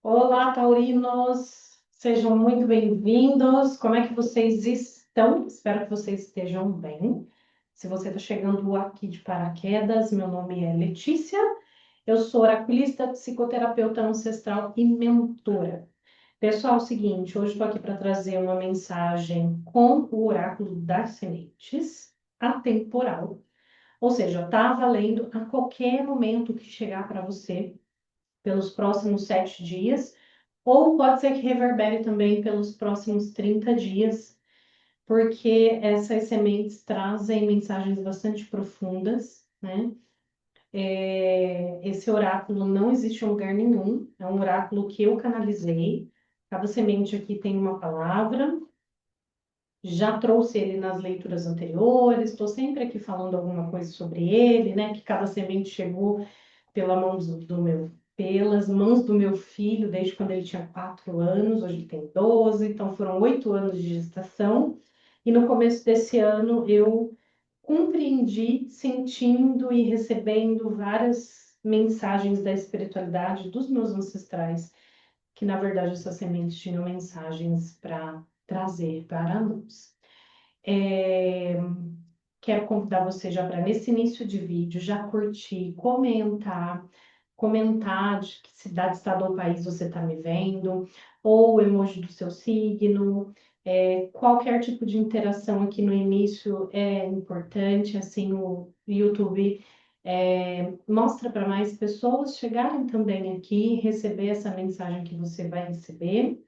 Olá, taurinos! Sejam muito bem-vindos. Como é que vocês estão? Espero que vocês estejam bem. Se você está chegando aqui de paraquedas, meu nome é Letícia. Eu sou oraculista, psicoterapeuta ancestral e mentora. Pessoal, é o seguinte, hoje estou aqui para trazer uma mensagem com o oráculo das sementes, atemporal. Ou seja, está valendo a qualquer momento que chegar para você pelos próximos 7 dias, ou pode ser que reverbere também pelos próximos 30 dias, porque essas sementes trazem mensagens bastante profundas, né? Esse oráculo não existe em lugar nenhum, é um oráculo que eu canalizei. Cada semente aqui tem uma palavra. Já trouxe ele nas leituras anteriores, estou sempre aqui falando alguma coisa sobre ele, né? Que cada semente chegou pela mão pelas mãos do meu filho desde quando ele tinha 4 anos, hoje ele tem 12, então foram 8 anos de gestação. E no começo desse ano eu compreendi, sentindo e recebendo várias mensagens da espiritualidade dos meus ancestrais, que na verdade essas sementes tinham mensagens para trazer para a luz. É, Quero convidar você já para nesse início de vídeo já curtir, comentar de que cidade, estado ou país você está me vendo, ou o emoji do seu signo. Qualquer tipo de interação aqui no início é importante, assim o YouTube mostra para mais pessoas chegarem também aqui, receber essa mensagem que você vai receber.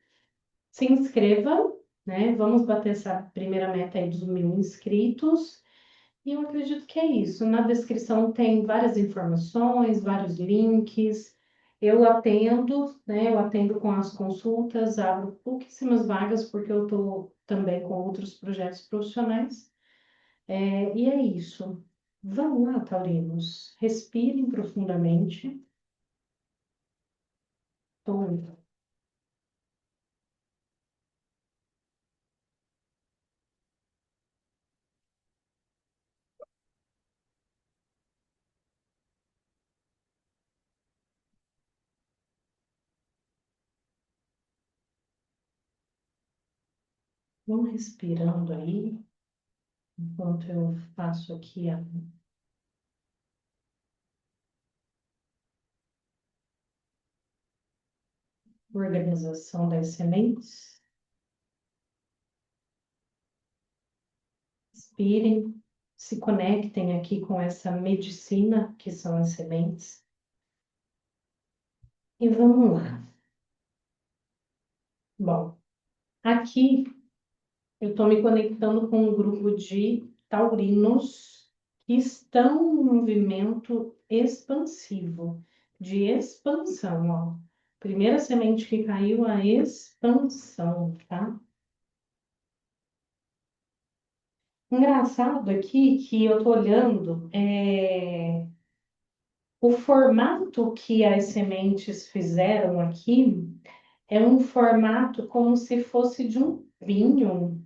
Se inscreva, né? Vamos bater essa primeira meta aí dos 1.000 inscritos. E eu acredito que é isso. Na descrição tem várias informações, vários links. Eu atendo, né? Eu atendo com as consultas, abro pouquíssimas vagas, porque eu estou também com outros projetos profissionais. E é isso. Vamos lá, taurinos. Respirem profundamente. Tô- Vão respirando aí, enquanto eu faço aqui a organização das sementes. Inspirem, se conectem aqui com essa medicina que são as sementes. E vamos lá. Bom, aqui eu estou me conectando com um grupo de taurinos que estão num movimento expansivo, de expansão, ó. Primeira semente que caiu, a expansão, tá? Engraçado aqui que eu tô olhando, o formato que as sementes fizeram aqui é um formato como se fosse de um pinho.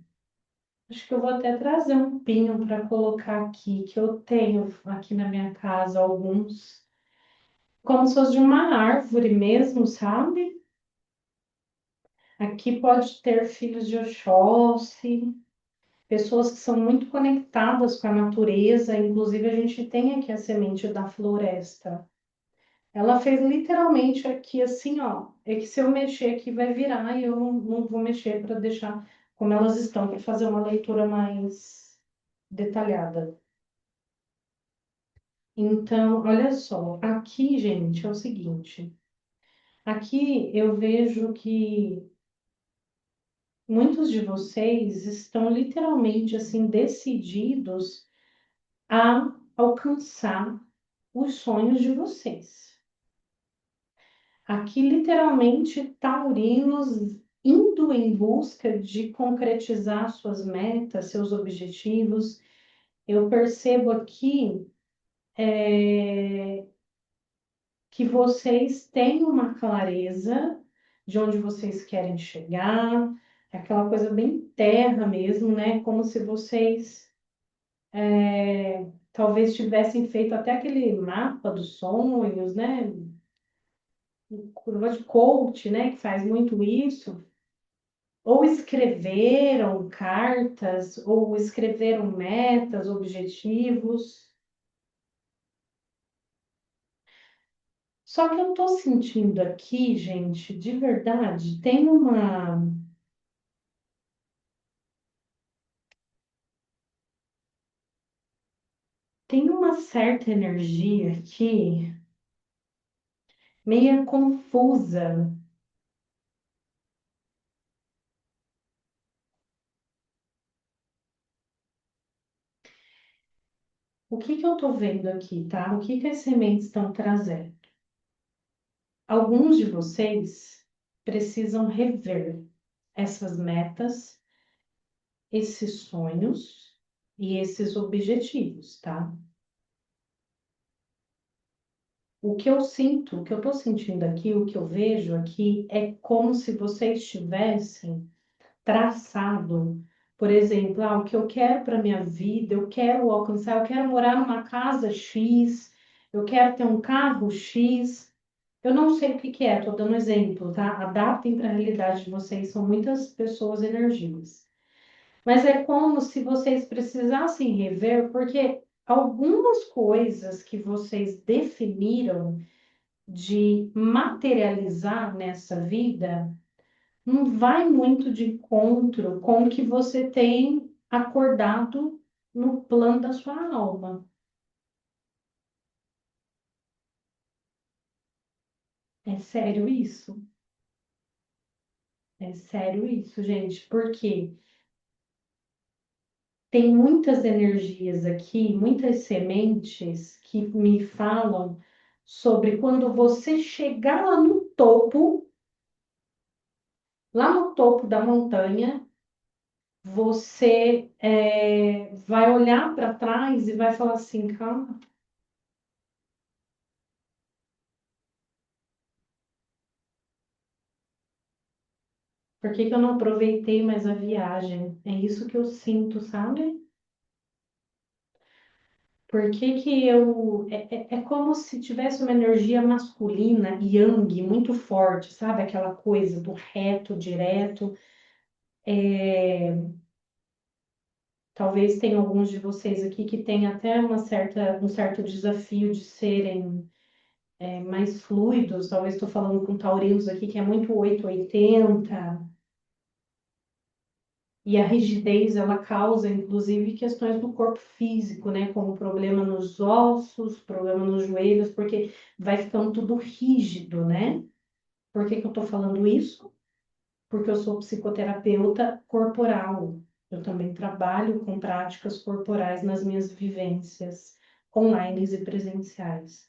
Acho que eu vou até trazer um pinho para colocar aqui, que eu tenho aqui na minha casa alguns. Como se fosse de uma árvore mesmo, sabe? Aqui pode ter filhos de Oxóssi, pessoas que são muito conectadas com a natureza. Inclusive, a gente tem aqui a semente da floresta. Ela fez literalmente aqui assim, ó. É que se eu mexer aqui vai virar e eu não vou mexer para deixar como elas estão, para fazer uma leitura mais detalhada. Então, olha só, aqui, gente, é o seguinte. Aqui eu vejo que muitos de vocês estão literalmente assim decididos a alcançar os sonhos de vocês. Aqui, literalmente, taurinos indo em busca de concretizar suas metas, seus objetivos. Eu percebo aqui que vocês têm uma clareza de onde vocês querem chegar, é aquela coisa bem terra mesmo, né? Como se vocês talvez tivessem feito até aquele mapa dos sonhos, né? de coach, né, que faz muito isso, ou escreveram cartas, ou escreveram metas, objetivos. Só que eu tô sentindo aqui, gente, de verdade, tem uma certa energia aqui, meia confusa. O que que eu tô vendo aqui, tá? O que que as sementes estão trazendo? Alguns de vocês precisam rever essas metas, esses sonhos e esses objetivos, tá? O que eu sinto, o que eu tô sentindo aqui, o que eu vejo aqui é como se vocês tivessem traçado, por exemplo, o que eu quero para minha vida, eu quero alcançar, eu quero morar numa casa X, eu quero ter um carro X. Eu não sei o que que é, estou dando exemplo, tá? Adaptem para a realidade de vocês, são muitas pessoas energias. Mas é como se vocês precisassem rever, porque algumas coisas que vocês definiram de materializar nessa vida não vai muito de encontro com o que você tem acordado no plano da sua alma. É sério isso? É sério isso, gente? Porque tem muitas energias aqui, muitas sementes que me falam sobre quando você chegar lá no topo da montanha, você vai olhar para trás e vai falar assim, calma, por que que eu não aproveitei mais a viagem? É isso que eu sinto, sabe? Por que que eu... É como se tivesse uma energia masculina, yang, muito forte, sabe? Aquela coisa do reto, direto. Talvez tenha alguns de vocês aqui que têm até um certo desafio de serem mais fluidos. Talvez estou falando com taurinos aqui que é muito 880. E a rigidez, ela causa, inclusive, questões do corpo físico, né? Como problema nos ossos, problema nos joelhos, porque vai ficando tudo rígido, né? Por que que eu tô falando isso? Porque eu sou psicoterapeuta corporal. Eu também trabalho com práticas corporais nas minhas vivências online e presenciais.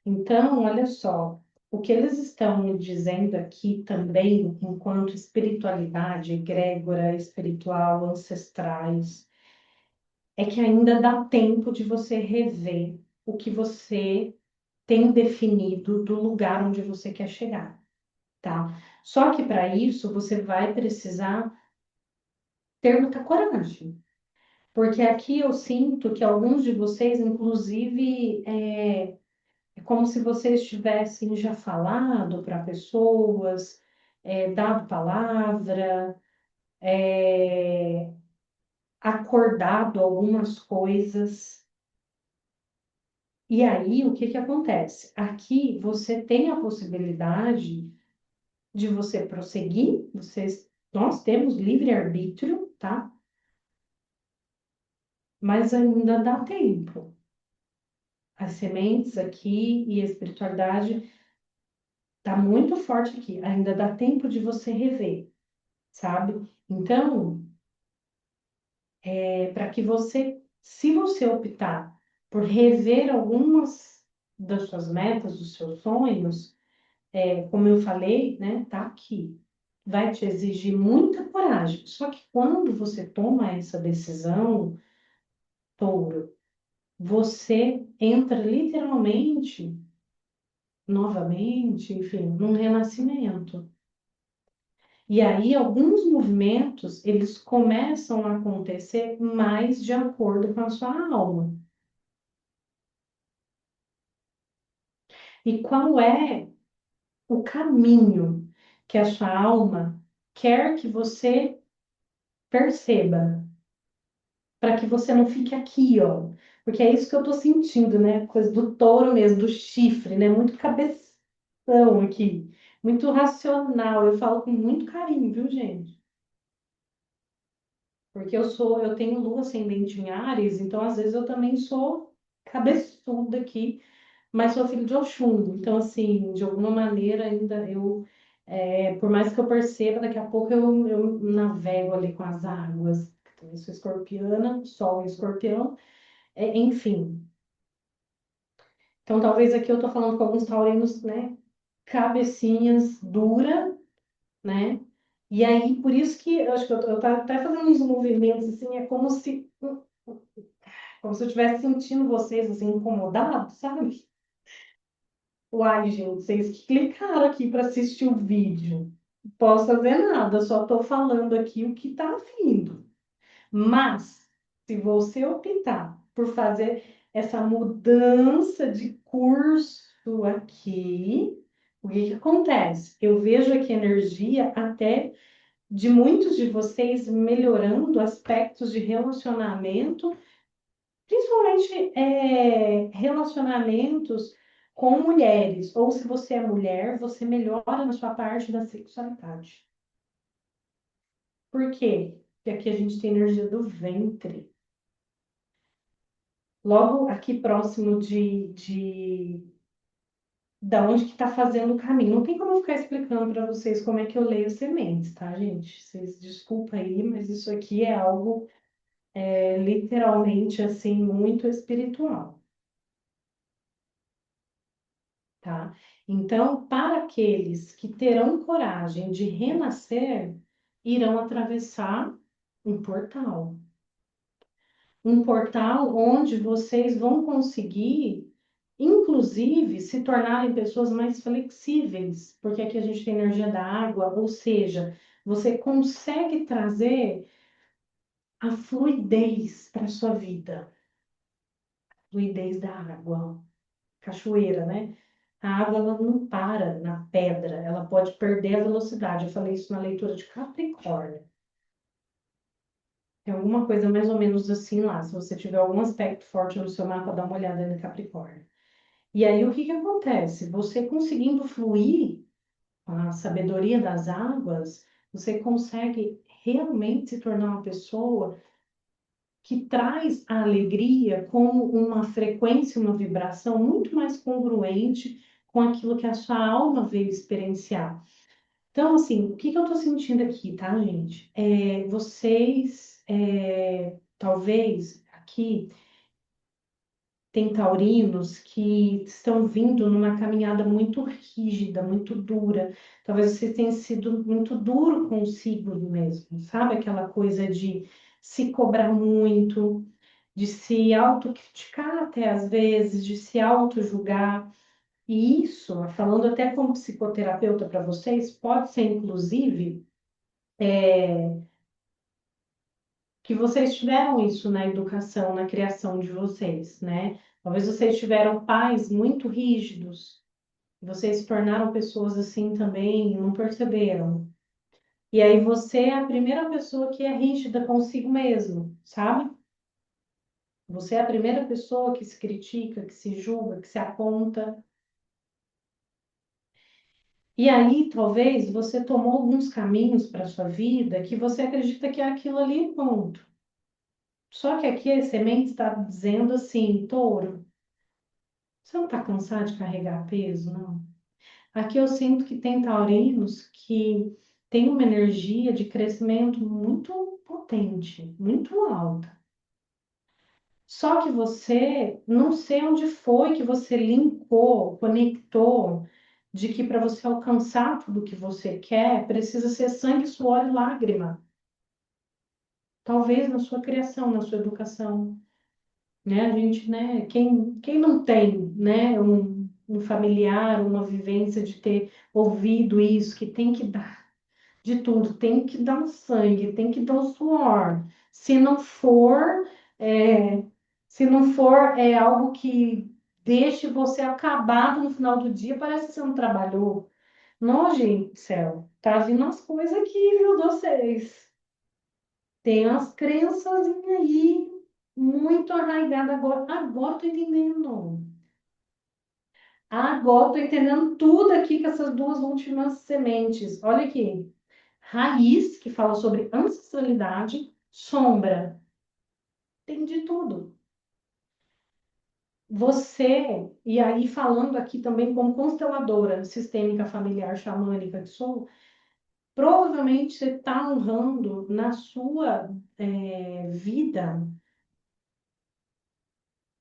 Então, olha só, o que eles estão me dizendo aqui também, enquanto espiritualidade, egrégora espiritual, ancestrais, é que ainda dá tempo de você rever o que você tem definido do lugar onde você quer chegar, tá? Só que para isso você vai precisar ter muita coragem, porque aqui eu sinto que alguns de vocês, inclusive, é como se vocês tivessem já falado para pessoas, dado palavra, acordado algumas coisas. E aí, o que que acontece? Aqui você tem a possibilidade de você prosseguir, nós temos livre-arbítrio, tá? Mas ainda dá tempo. As sementes aqui e a espiritualidade tá muito forte aqui. Ainda dá tempo de você rever, sabe? Então, para que você, se você optar por rever algumas das suas metas, dos seus sonhos, como eu falei, né, tá aqui. Vai te exigir muita coragem. Só que quando você toma essa decisão, touro, você entra literalmente, novamente, enfim, num renascimento. E aí, alguns movimentos, eles começam a acontecer mais de acordo com a sua alma. E qual é o caminho que a sua alma quer que você perceba, para que você não fique aqui, ó. Porque é isso que eu tô sentindo, né? Coisa do touro mesmo, do chifre, né? Muito cabeção aqui, muito racional. Eu falo com muito carinho, viu, gente? Porque eu tenho lua ascendente em Áries, então às vezes eu também sou cabeçuda aqui, mas sou filho de Oxum. Então, assim, de alguma maneira ainda por mais que eu perceba, daqui a pouco eu navego ali com as águas. Eu sou escorpiana, Sol em escorpião, enfim. Então, talvez aqui eu tô falando com alguns taurinos, né? Cabecinhas dura, né? E aí, por isso que eu acho que eu tô até fazendo uns movimentos assim, é como se eu estivesse sentindo vocês assim incomodados, sabe? Uai, gente, vocês que clicaram aqui para assistir o vídeo. Não posso fazer nada, só estou falando aqui o que está vindo. Mas, se você optar por fazer essa mudança de curso aqui, o que que acontece? Eu vejo aqui energia até de muitos de vocês melhorando aspectos de relacionamento, principalmente relacionamentos com mulheres. Ou se você é mulher, você melhora na sua parte da sexualidade. Por quê? Porque aqui a gente tem energia do ventre. Logo aqui próximo da onde que está fazendo o caminho. Não tem como eu ficar explicando para vocês como é que eu leio sementes, tá, gente? Vocês desculpa aí, mas isso aqui é algo literalmente assim muito espiritual, tá? Então, para aqueles que terão coragem de renascer, irão atravessar um portal. Um portal onde vocês vão conseguir, inclusive, se tornarem pessoas mais flexíveis, porque aqui a gente tem energia da água, ou seja, você consegue trazer a fluidez para a sua vida, fluidez da água, cachoeira, né? A água ela não para na pedra, ela pode perder a velocidade. Eu falei isso na leitura de Capricórnio. Tem alguma coisa mais ou menos assim lá. Se você tiver algum aspecto forte no seu mapa, dá uma olhada no Capricórnio. E aí o que que acontece? Você conseguindo fluir com a sabedoria das águas, você consegue realmente se tornar uma pessoa que traz a alegria como uma frequência, uma vibração muito mais congruente com aquilo que a sua alma veio experienciar. Então, assim, o que que eu tô sentindo aqui, tá, gente? Talvez aqui tem taurinos que estão vindo numa caminhada muito rígida, muito dura. Talvez você tenha sido muito duro consigo mesmo, sabe? Aquela coisa de se cobrar muito, de se autocriticar até às vezes, de se auto-julgar. E isso, falando até como psicoterapeuta para vocês, pode ser inclusive que vocês tiveram isso na educação, na criação de vocês, né? Talvez vocês tiveram pais muito rígidos, vocês se tornaram pessoas assim também, e não perceberam. E aí você é a primeira pessoa que é rígida consigo mesmo, sabe? Você é a primeira pessoa que se critica, que se julga, que se aponta. E aí, talvez, você tomou alguns caminhos para sua vida que você acredita que é aquilo ali, ponto. Só que aqui a semente está dizendo assim, touro, você não está cansado de carregar peso, não? Aqui eu sinto que tem taurinos que têm uma energia de crescimento muito potente, muito alta. Só que você, não sei onde foi que você linkou, conectou, de que para você alcançar tudo que você quer, precisa ser sangue, suor e lágrima. Talvez na sua criação, na sua educação. Né? A gente, né? Quem não tem, né? Um familiar, uma vivência de ter ouvido isso, que tem que dar de tudo, tem que dar o sangue, tem que dar o suor. Se não for, é, se não for algo que deixe você acabado no final do dia, parece que você não trabalhou. Não, gente do céu, tá vindo as coisas aqui, viu, de vocês? Tem umas crenças aí muito arraigadas agora. Agora tô entendendo. Agora tô entendendo tudo aqui com essas duas últimas sementes. Olha aqui. Raiz, que fala sobre ancestralidade, sombra, tem de tudo. Você, e aí falando aqui também como consteladora sistêmica familiar xamânica que sou, provavelmente você está honrando na sua vida,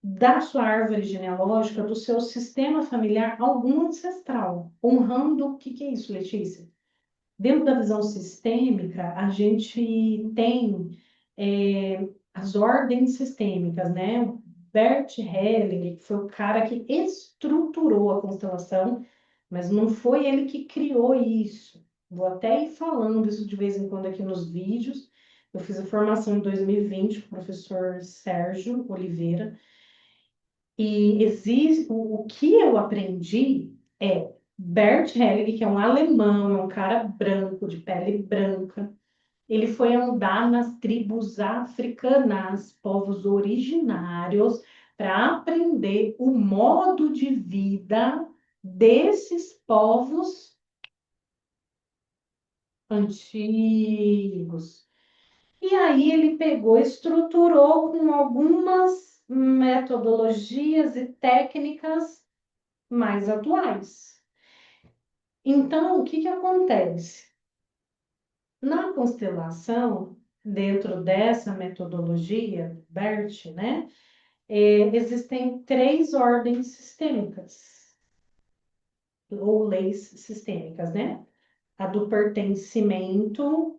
da sua árvore genealógica, do seu sistema familiar, algum ancestral. Honrando, o que que é isso, Letícia? Dentro da visão sistêmica, a gente tem as ordens sistêmicas, né? O Bert Helling, que foi o cara que estruturou a constelação, mas não foi ele que criou isso. Vou até ir falando isso de vez em quando aqui nos vídeos. Eu fiz a formação em 2020 com o professor Sérgio Oliveira, e existe o que eu aprendi é Bert Helling, que é um alemão, é um cara branco, de pele branca. Ele foi andar nas tribos africanas, povos originários, para aprender o modo de vida desses povos antigos. E aí ele pegou, estruturou com algumas metodologias e técnicas mais atuais. Então, o que que acontece? Na constelação, dentro dessa metodologia, BERT, né, existem três ordens sistêmicas, ou leis sistêmicas, né? A do pertencimento,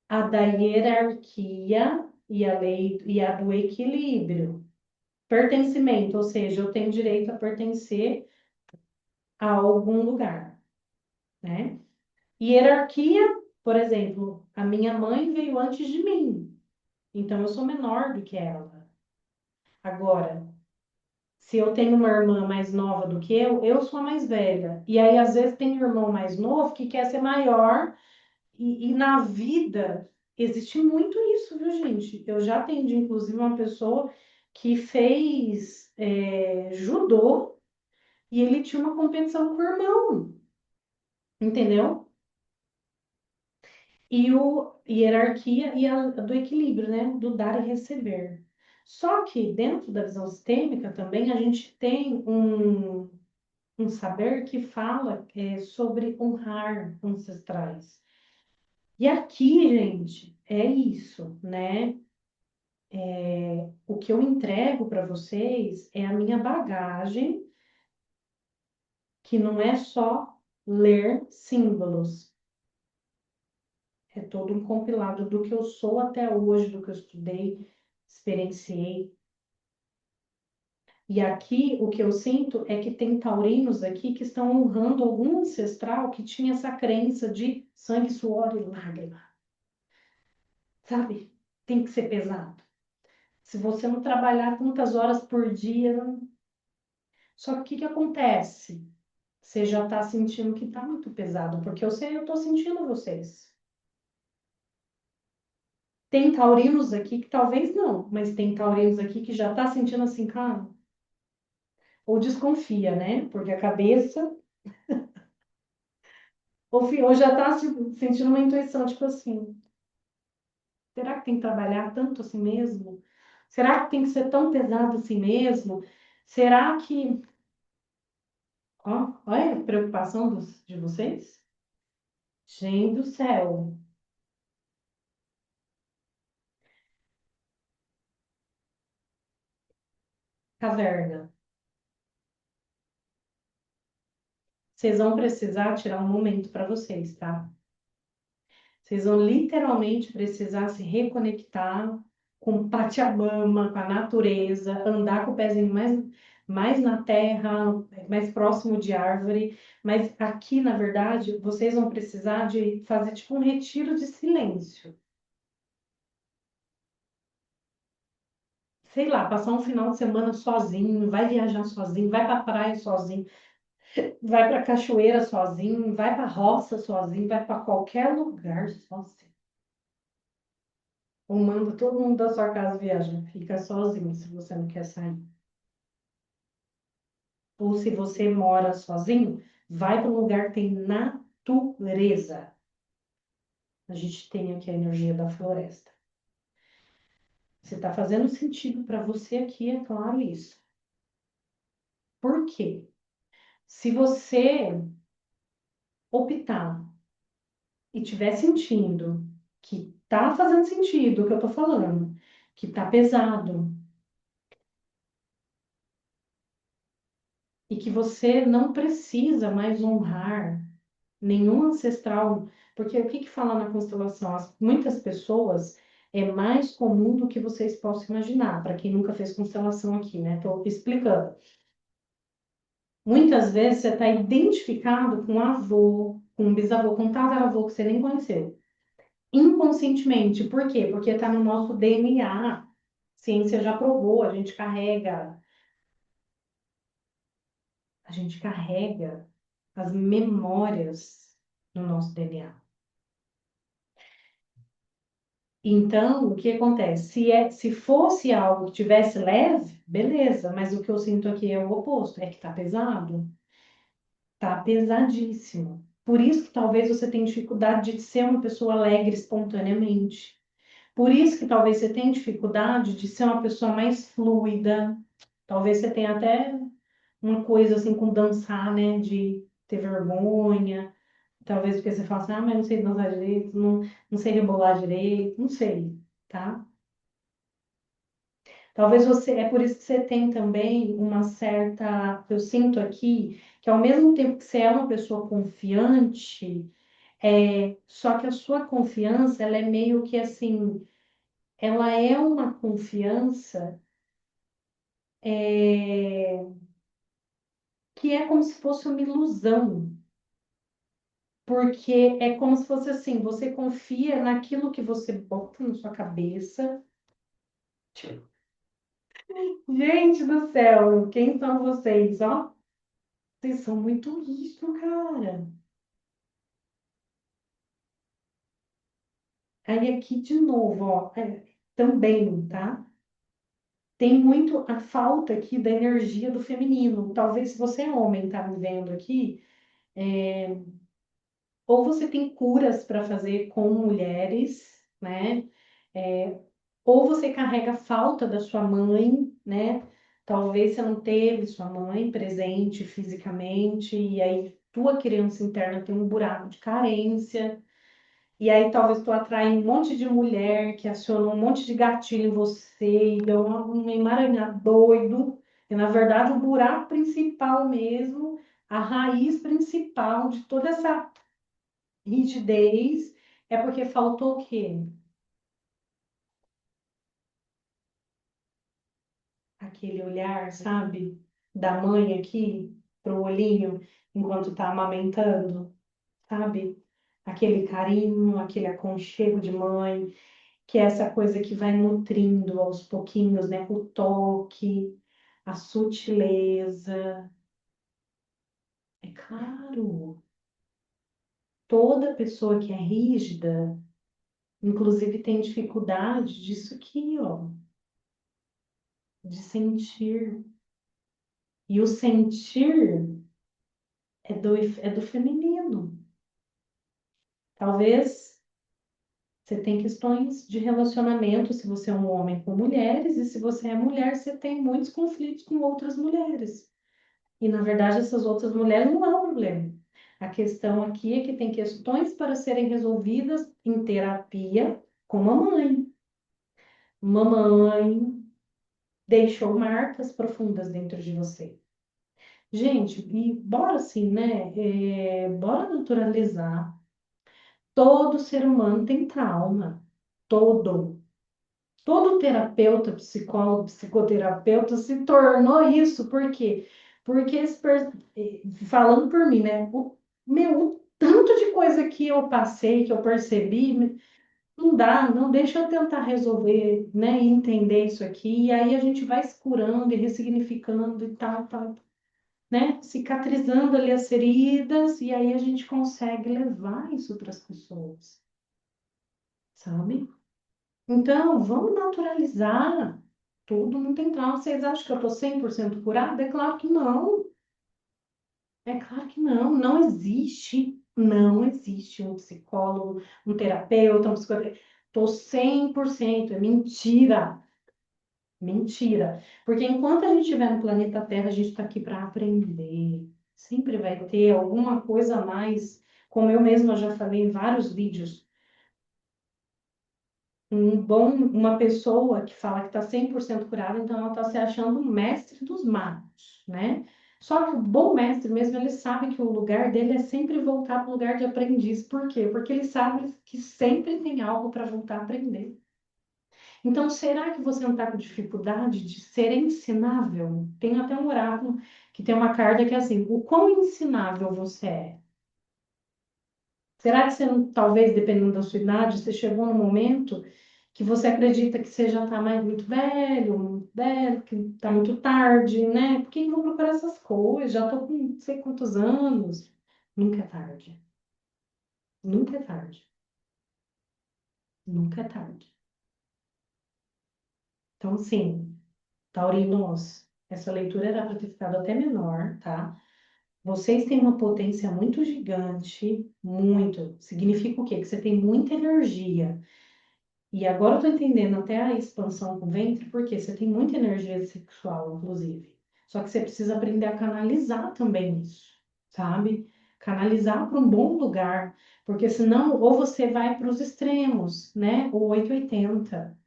a da hierarquia e a do equilíbrio. Pertencimento, ou seja, eu tenho direito a pertencer a algum lugar, né? Hierarquia, por exemplo, a minha mãe veio antes de mim, então eu sou menor do que ela. Agora, se eu tenho uma irmã mais nova do que eu sou a mais velha. E aí, às vezes, tem um irmão mais novo que quer ser maior, e na vida existe muito isso, viu, gente? Eu já atendi, inclusive, uma pessoa que fez judô e ele tinha uma competição com o irmão, entendeu? E o hierarquia e a do equilíbrio, né? Do dar e receber. Só que dentro da visão sistêmica também a gente tem um saber que fala sobre honrar ancestrais. E aqui, gente, é isso, né? O que eu entrego para vocês é a minha bagagem, que não é só ler símbolos, é todo um compilado do que eu sou até hoje, do que eu estudei, experienciei. E aqui o que eu sinto é que tem taurinos aqui que estão honrando algum ancestral que tinha essa crença de sangue, suor e lágrima, sabe? Tem que ser pesado. Se você não trabalhar tantas horas por dia, só que o que que acontece? Você já está sentindo que está muito pesado, porque eu sei, eu estou sentindo vocês. Tem taurinos aqui que talvez não, mas tem taurinos aqui que já está sentindo assim, cara, ou desconfia, né? Porque a cabeça, ou já está sentindo uma intuição, tipo assim, será que tem que trabalhar tanto assim mesmo? Será que tem que ser tão pesado assim mesmo? Será que... Ó, olha a preocupação de vocês. Gente do céu. Caverna. Vocês vão precisar tirar um momento para vocês, tá? Vocês vão literalmente precisar se reconectar com Pachamama, com a natureza, andar com o pezinho mais na terra, mais próximo de árvore. Mas aqui, na verdade, vocês vão precisar de fazer tipo um retiro de silêncio. sei lá, passar um final de semana sozinho, vai viajar sozinho, vai para praia sozinho, vai para cachoeira sozinho, vai para roça sozinho, vai para qualquer lugar sozinho. Ou manda todo mundo da sua casa viajar, fica sozinho se você não quer sair. Ou se você mora sozinho, vai para um lugar que tem natureza. A gente tem aqui a energia da floresta. Se está fazendo sentido para você aqui, é claro isso. Por quê? Se você optar e estiver sentindo que tá fazendo sentido o que eu tô falando, que tá pesado e que você não precisa mais honrar nenhum ancestral, porque o que que fala na constelação? Muitas pessoas é mais comum do que vocês possam imaginar, para quem nunca fez constelação aqui, né? Tô explicando. Muitas vezes você está identificado com um avô, com um bisavô, com um tataravô que você nem conheceu. Inconscientemente. Por quê? Porque está no nosso DNA. A ciência já provou, a gente carrega as memórias no nosso DNA. Então, o que acontece? Se fosse algo que tivesse leve, beleza, mas o que eu sinto aqui é o oposto, é que tá pesado, tá pesadíssimo. Por isso que talvez você tenha dificuldade de ser uma pessoa alegre espontaneamente. Por isso que talvez você tenha dificuldade de ser uma pessoa mais fluida. Talvez você tenha até uma coisa assim com dançar, né? De ter vergonha. Talvez porque você fala assim, ah, mas não sei dançar direito, não sei rebolar direito, não sei, tá? Talvez você, é por isso que você tem também uma certa, eu sinto aqui, que ao mesmo tempo que você é uma pessoa confiante, só que a sua confiança, ela é meio que assim, ela é uma confiança é, que é como se fosse uma ilusão, porque é como se fosse assim, você confia naquilo que você bota na sua cabeça. Gente do céu, quem são vocês, ó? Vocês são muito isso, cara. Aí aqui de novo, ó, também, tá? Tem muito a falta aqui da energia do feminino. Talvez se você é homem, tá me vendo aqui, ou você tem curas para fazer com mulheres, né? É, ou você carrega a falta da sua mãe, né? Talvez você não teve sua mãe presente fisicamente, e aí tua criança interna tem um buraco de carência, e aí talvez tu atrai um monte de mulher que aciona um monte de gatilho em você, e dá um emaranhado doido, e na verdade o buraco principal mesmo, a raiz principal de toda essa rigidez é porque faltou o quê? Aquele olhar, sabe? Da mãe aqui pro olhinho enquanto tá amamentando, sabe? Aquele carinho, aquele aconchego de mãe, que é essa coisa que vai nutrindo aos pouquinhos, né? O toque, a sutileza. É claro, toda pessoa que é rígida, inclusive tem dificuldade disso aqui, ó, de sentir. E o sentir é do feminino. Talvez você tenha questões de relacionamento se você é um homem com mulheres, e se você é mulher, você tem muitos conflitos com outras mulheres. E, na verdade, essas outras mulheres não é um problema. A questão aqui é que tem questões para serem resolvidas em terapia com mamãe. Mamãe deixou marcas profundas dentro de você. Gente, e bora assim, né? Bora naturalizar. Todo ser humano tem trauma. Todo. Todo terapeuta, psicólogo, psicoterapeuta se tornou isso. Por quê? Porque, falando por mim, né? O tanto de coisa que eu passei, que eu percebi, não dá, não deixa eu tentar resolver, né, e entender isso aqui, e aí a gente vai se curando e ressignificando e tal, tal, né, cicatrizando ali as feridas, e aí a gente consegue levar isso para as pessoas, sabe? Então, vamos naturalizar tudo, não tem trauma. Vocês acham que eu estou 100% curada? É claro que não. É claro que não. Não existe um psicólogo, um terapeuta, um psicoterapeuta. Estou 100%. É mentira. Mentira. Porque enquanto a gente estiver no planeta Terra, a gente está aqui para aprender. Sempre vai ter alguma coisa a mais. Como eu mesma já falei em vários vídeos, uma pessoa que fala que está 100% curada, então ela está se achando um mestre dos magos, né? Só que o bom mestre mesmo, ele sabe que o lugar dele é sempre voltar para o lugar de aprendiz. Por quê? Porque ele sabe que sempre tem algo para voltar a aprender. Então, será que você não está com dificuldade de ser ensinável? Tem até um oráculo que tem uma carta que é assim: o quão ensinável você é? Será que você não, talvez, dependendo da sua idade, você chegou no momento que você acredita que você já está mais muito velho, que está muito tarde, né? Por que eu vou procurar essas coisas? Já estou com não sei quantos anos. Nunca é tarde. Nunca é tarde. Nunca é tarde. Então, assim, taurinos, essa leitura era para ter ficado até menor, tá? Vocês têm uma potência muito gigante, muito. Significa o quê? Que você tem muita energia. E agora eu tô entendendo até a expansão com o ventre, porque você tem muita energia sexual, inclusive. Só que você precisa aprender a canalizar também isso, sabe? Canalizar para um bom lugar, porque senão ou você vai para os extremos, né? O 880.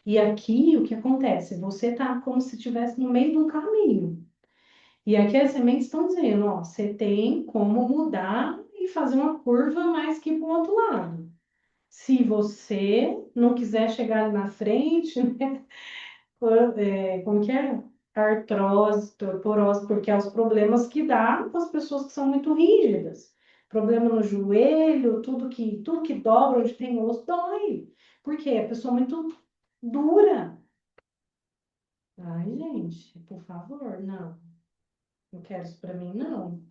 E aqui o que acontece? Você tá como se estivesse no meio de um caminho. E aqui as sementes estão dizendo, ó, você tem como mudar e fazer uma curva mais que para o outro lado. Se você não quiser chegar ali na frente, né? Como que é? Artrose, osteoporose, porque é os problemas que dá com as pessoas que são muito rígidas. Problema no joelho, tudo que dobra, onde tem osso, dói. Por quê? A pessoa é muito dura. Ai, gente, por favor, não. Não quero isso pra mim, não.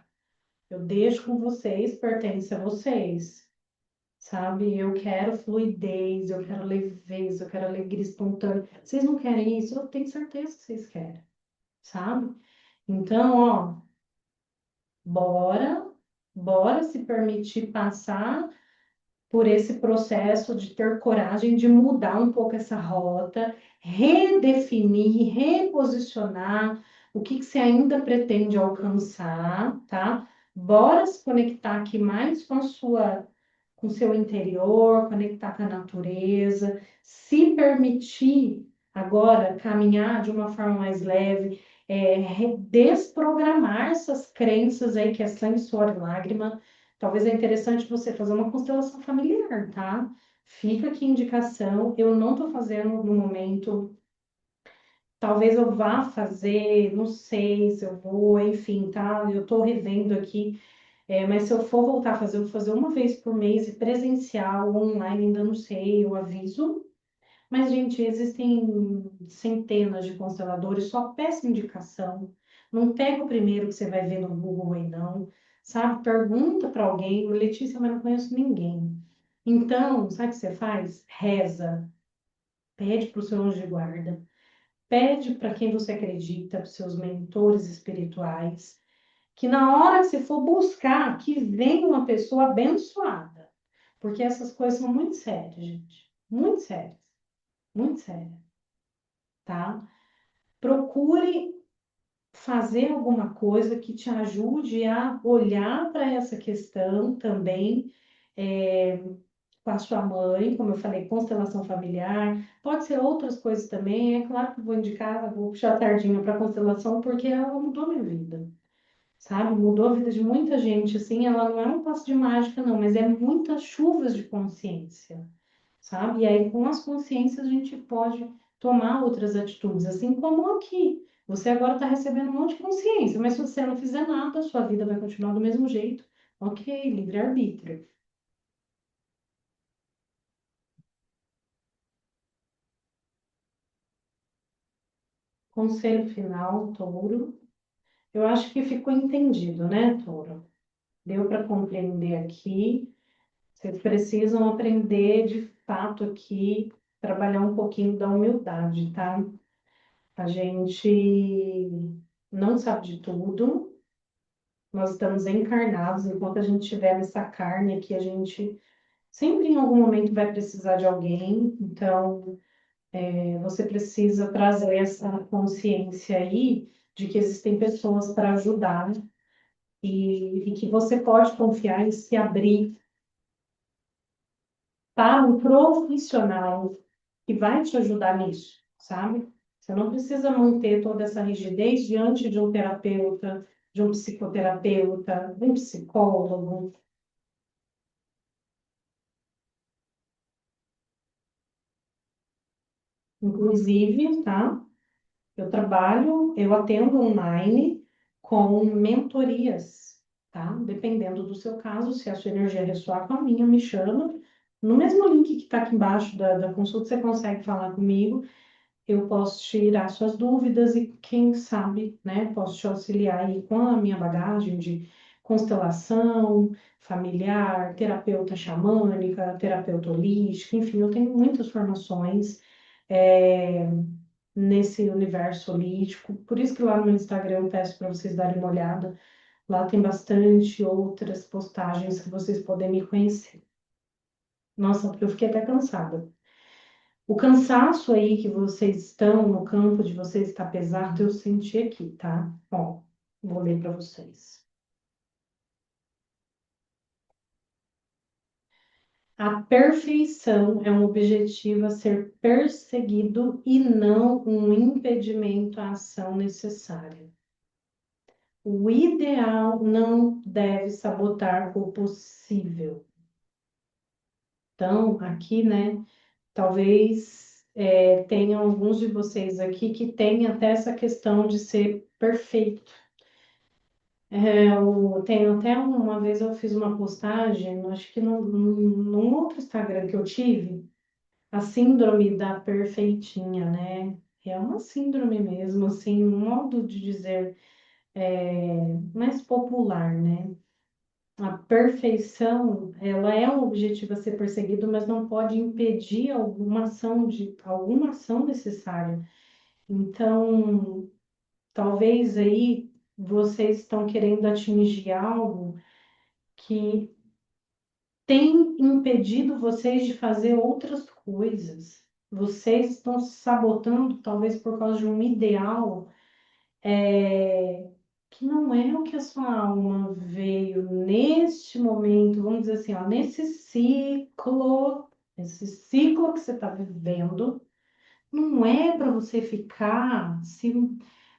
Eu deixo com vocês, pertence a vocês. Sabe? Eu quero fluidez, eu quero leveza, eu quero alegria espontânea. Vocês não querem isso? Eu tenho certeza que vocês querem, sabe? Então, ó, bora, bora se permitir passar por esse processo de ter coragem de mudar um pouco essa rota, redefinir, reposicionar o que você ainda pretende alcançar, tá? Bora se conectar aqui mais com o seu interior, conectar com a natureza, se permitir agora caminhar de uma forma mais leve, desprogramar essas crenças aí que é sangue, suor e lágrima. Talvez é interessante você fazer uma constelação familiar, tá? Fica aqui a indicação. Eu não estou fazendo no momento. Talvez eu vá fazer, não sei se eu vou, enfim, tá? Eu estou revendo aqui. Mas se eu for voltar a fazer, eu vou fazer uma vez por mês e presencial, online, ainda não sei, eu aviso. Mas, gente, existem centenas de consteladores, só peça indicação. Não pega o primeiro que você vai ver no Google aí, não. Sabe? Pergunta para alguém. Letícia, mas não conheço ninguém. Então, sabe o que você faz? Reza. Pede para o seu anjo de guarda. Pede para quem você acredita, para os seus mentores espirituais, que na hora que você for buscar, que venha uma pessoa abençoada. Porque essas coisas são muito sérias, gente. Muito sérias. Muito sérias. Tá? Procure fazer alguma coisa que te ajude a olhar para essa questão também, com a sua mãe, como eu falei, constelação familiar, pode ser outras coisas também. É claro que vou indicar, vou puxar a sardinha para constelação, porque ela mudou minha vida, sabe? Mudou a vida de muita gente, assim, ela não é um passo de mágica, não, mas é muitas chuvas de consciência, sabe? E aí, com as consciências, a gente pode tomar outras atitudes, assim como aqui. Você agora está recebendo um monte de consciência, mas se você não fizer nada, a sua vida vai continuar do mesmo jeito. Ok, livre-arbítrio. conselho final, Touro. Eu acho que ficou entendido, né, Touro? Deu para compreender aqui. Vocês precisam aprender de fato aqui, trabalhar um pouquinho da humildade, tá? A gente não sabe de tudo, nós estamos encarnados, enquanto a gente tiver nessa carne aqui, a gente sempre em algum momento vai precisar de alguém, então você precisa trazer essa consciência aí de que existem pessoas para ajudar e que você pode confiar e se abrir para um profissional que vai te ajudar nisso, sabe? Você não precisa manter toda essa rigidez diante de um terapeuta, de um psicoterapeuta, de um psicólogo. Inclusive, tá? Eu atendo online com mentorias, tá? Dependendo do seu caso, se a sua energia ressoar com a minha, me chama. No mesmo link que está aqui embaixo da consulta, você consegue falar comigo. Eu posso tirar suas dúvidas e, quem sabe, né, posso te auxiliar aí com a minha bagagem de constelação familiar, terapeuta xamânica, terapeuta holística, enfim, eu tenho muitas formações. É, nesse universo holístico. Por isso que lá no meu Instagram eu peço para vocês darem uma olhada. Lá tem bastante outras postagens que vocês podem me conhecer. Nossa, eu fiquei até cansada. O cansaço aí que vocês estão no campo de vocês está pesado, eu senti aqui, tá? Ó, vou ler para vocês. A perfeição é um objetivo a ser perseguido e não um impedimento à ação necessária. O ideal não deve sabotar o possível. Então, aqui, né, talvez tenham alguns de vocês aqui que têm até essa questão de ser perfeito. Eu tenho até uma vez eu fiz uma postagem, acho que num outro Instagram que eu tive, a síndrome da perfeitinha, né? É uma síndrome mesmo, assim, um modo de dizer mais popular, né? A perfeição, ela é um objetivo a ser perseguido, mas não pode impedir alguma ação necessária. Então, talvez aí vocês estão querendo atingir algo que tem impedido vocês de fazer outras coisas. Vocês estão se sabotando, talvez por causa de um ideal que não é o que a sua alma veio neste momento, vamos dizer assim, ó, esse ciclo que você está vivendo, não é para você ficar se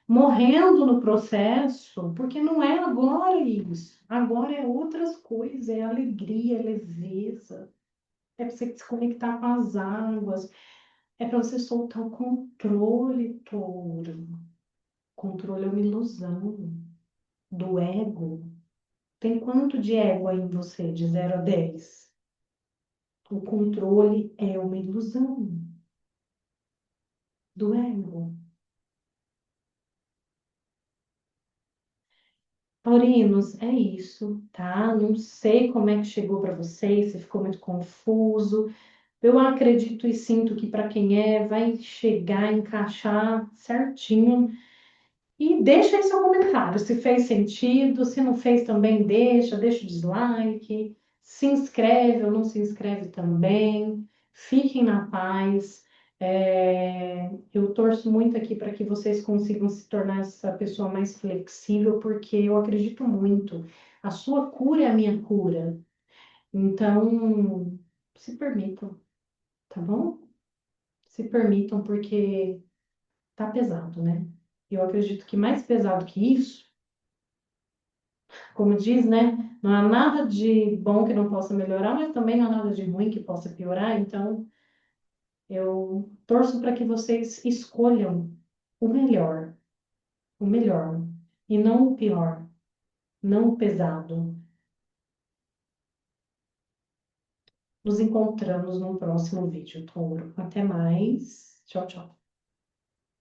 morrendo no processo, porque não é agora isso. Agora é outras coisas, é alegria, é leveza, é para você se conectar com as águas, é para você soltar o controle, touro. Controle é uma ilusão do ego. Tem quanto de ego aí em você, de 0 a 10? O controle é uma ilusão do ego. Taurinos, é isso, tá? Não sei como é que chegou para vocês, se ficou muito confuso. Eu acredito e sinto que para quem vai chegar, encaixar certinho. E deixa aí seu comentário, se fez sentido, se não fez também deixa o dislike, se inscreve ou não se inscreve também. Fiquem na paz. Eu torço muito aqui para que vocês consigam se tornar essa pessoa mais flexível, porque eu acredito muito. A sua cura é a minha cura. Então, se permitam, tá bom? Se permitam, porque tá pesado, né? Eu acredito que mais pesado que isso, como diz, né? Não há nada de bom que não possa melhorar, mas também não há nada de ruim que possa piorar. Então, eu torço para que vocês escolham o melhor, o melhor, e não o pior, não o pesado. Nos encontramos no próximo vídeo, Touro. Até mais. Tchau, tchau.